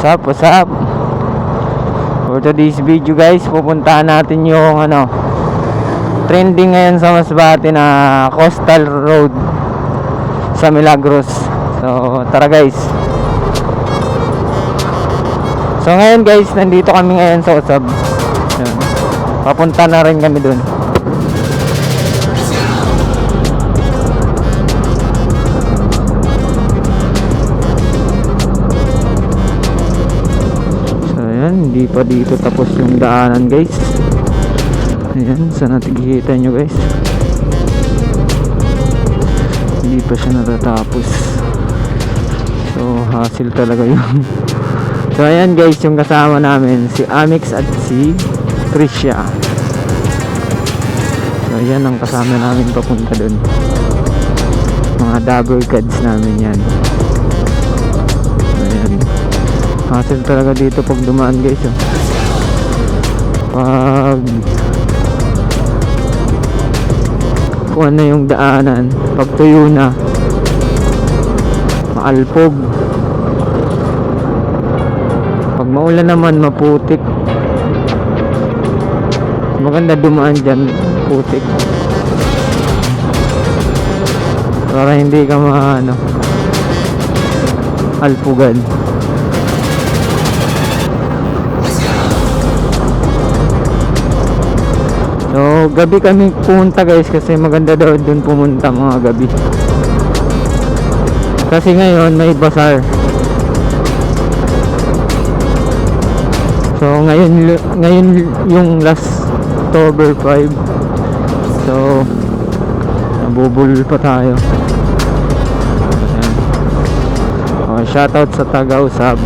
What's up? For today's video guys, pupuntahan natin yung trending ngayon sa Masbate na Coastal Road sa Milagros. So tara guys. So ngayon guys, nandito kami ngayon sa Usab. Ayan. Papunta na rin kami dun. Hindi pa dito tapos yung daanan guys. Ayan, sana tigikita nyo guys. Hindi pa siya natatapos. So hassle talaga yun. So ayan guys, yung kasama namin si Amix at si Tricia. So ayan ang kasama namin papunta dun. Mga double cards namin yan. Hassle talaga dito pag dumaan guys pag kung ano yung daanan, pag tuyo na maalpog, pag maulan naman maputik. Maganda dumaan dyan putik para hindi ka alpugan. So gabi kami pumunta guys kasi maganda daw dun pumunta mga gabi. Kasi ngayon may bazaar. So ngayon yung last October 5. So nabubulol pa tayo. Ayan. Oh, shoutout sa taga Usab.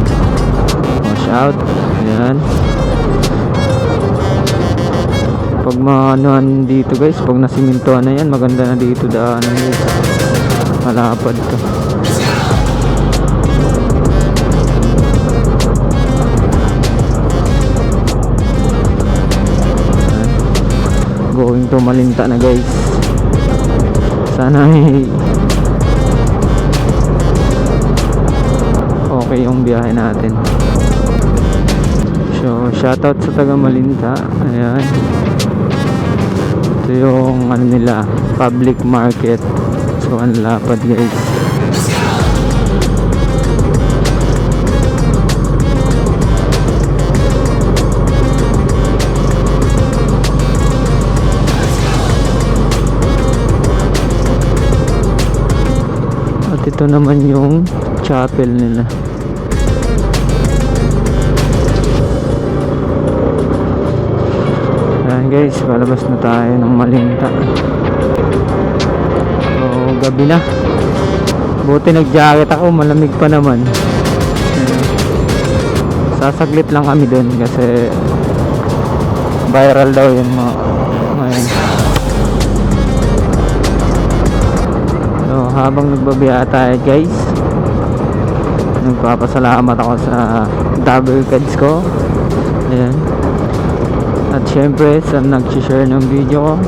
Oh, shout. Ayan. Pag maanuhan dito guys, pag nasimintuhan na yan, maganda na dito daanan guys. Malapad to. Going to Malinta na guys. Sana okay yung biyahe natin. So shoutout sa taga Malinta. Ayan, ito yung nila, public market. So ang lapad guys. At ito naman yung chapel nila. Guys, palabas na tayo ng Malinta. So gabi na. Buti nag-jacket ako, malamig pa naman. Sasaglit lang kami dun kasi viral daw yun ngayon. So habang nagbabiya tayo guys, nagpapasalamat ako sa double cards ko. Ayan. At syempre sa nag-share ng video ko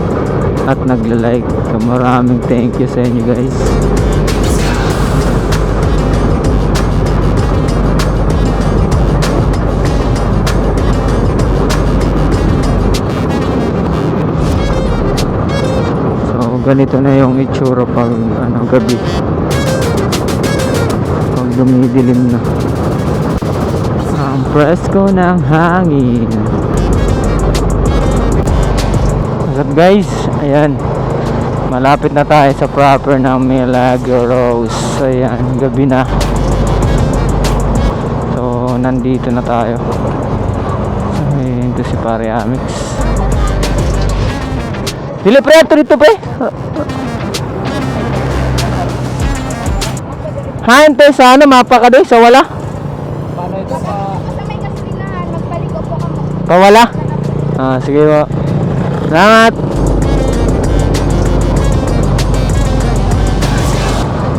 at nagla-like. So maraming thank you sa inyo guys. So ganito na yung itsura pag gabi, pag dumidilim na. Ang presko ng hangin. What's up guys? Ayan, malapit na tayo sa proper ng Milagros. Ayan, gabi na. So nandito na tayo. Ayan, ito si pare Amix. Dili pre, ito dito pre. Hante sa mapa ka doy sa wala. Paano ito sa may gasolinahan, magpaligo po kamo. Pawala? Sige po. Salamat.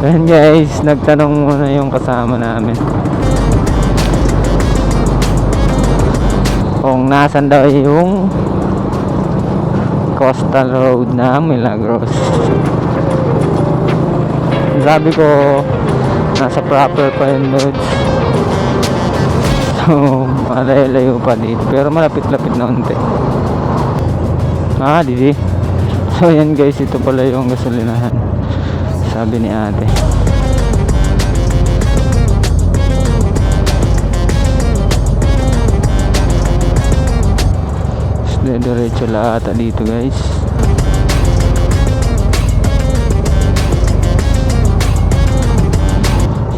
Ayan guys, nagtanong muna yung kasama namin kung nasan daw yung Coastal Road na Milagros. Sabi ko nasa proper pa yung roads. malayo pa dito. Pero malapit-lapit na unti. Didi. So yan guys, ito pala yung gasolinahan. Sabi ni ate. Diretso lahat dito guys.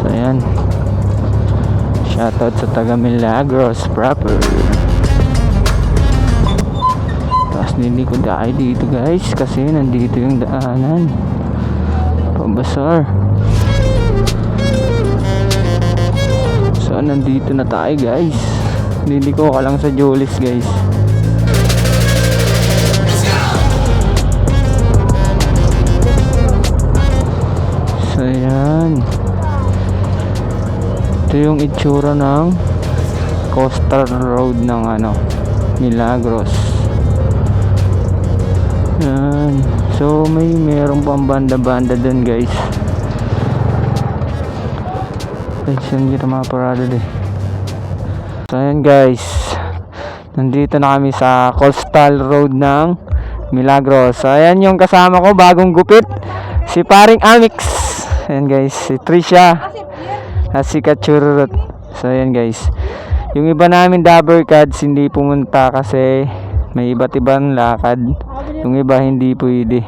So ayan, shoutout sa taga Milagros proper. Tapos hindi ko dahil dito guys kasi nandito yung daanan pabasar. So nandito na tayo guys. Hindi ko ka lang sa Jolis guys. So ayan, ito yung itsura ng coastal road ng Milagros. Ayan. So meron pang banda-banda dun guys. Ay, saan kita mga parada din. So ayan guys, nandito na kami sa coastal road ng Milagros. So ayan yung kasama ko, bagong gupit, si paring Amix. Ayan guys, si Trisha at si Kachurut. So ayan guys, yung iba namin Dabber Cats hindi pumunta kasi may iba't ibang lakad. Yung iba hindi pwede.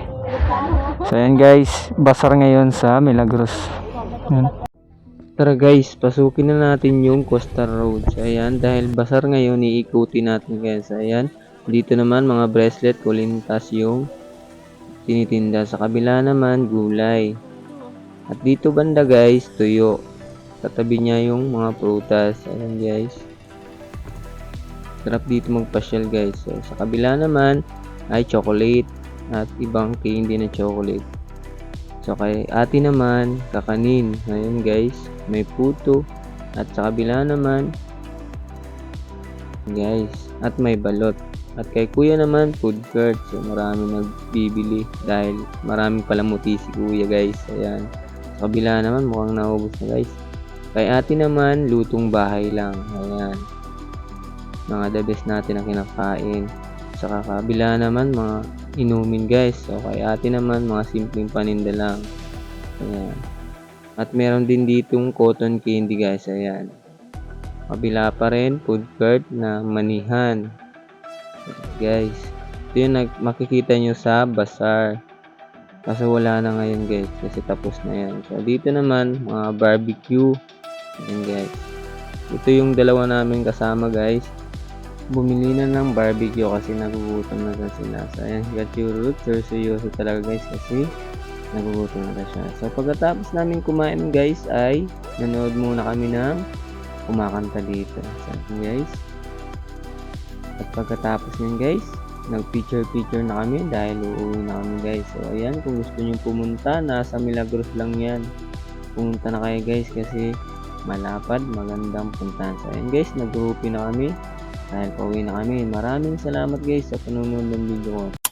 So ayan guys, basar ngayon sa Milagros. Ayan. Tara guys, pasukin na natin yung coastal road. So ayan, dahil basar ngayon, iikutin natin guys. Ayan, dito naman mga bracelet, kulintas yung tinitinda. Sa kabila naman, gulay. At dito banda guys, tuyo. Katabi niya yung mga prutas. Ayan guys. Sarap dito magpasyal guys. So, sa kabila naman ay chocolate at ibang candy na chocolate. So kay ate naman, kakanin. Ayan guys, may puto. At sa kabila naman guys, at may balot. At kay kuya naman, food court. So marami nagbibili dahil maraming palamuti si kuya guys. Ayan. Sa kabila naman, mukhang naubos na guys. Kay ate naman, lutong bahay lang. Ayan. Mga the best natin na kinakain. Sa kabila naman, mga inumin guys. So kay ate naman, mga simpleng paninda lang. Ayan. At meron din ditong cotton candy guys. Ayan. Kabila pa rin, food court na manihan. Guys, ito yung makikita nyo sa bazaar. Kaso wala na ngayon guys, kasi tapos na yan. So dito naman, mga barbecue. Ayan guys. Ito yung dalawa namin kasama guys. Bumili na ng barbecue kasi nagugutom na sila. So ayan, Gachurut, seryoso talaga guys kasi nagugutom na siya. So pagkatapos namin kumain guys ay nanood muna kami ng kumakanta dito. So guys. At pagkatapos nyan guys, nag-picture na kami dahil uuwi na kami guys. So ayan, kung gusto nyo pumunta, nasa Milagros lang yan. Pumunta na kayo guys kasi malapad, magandang puntahan. So ayan guys, nag-groupie na kami dahil pauwi na kami. Maraming salamat guys sa panonood ng video ko.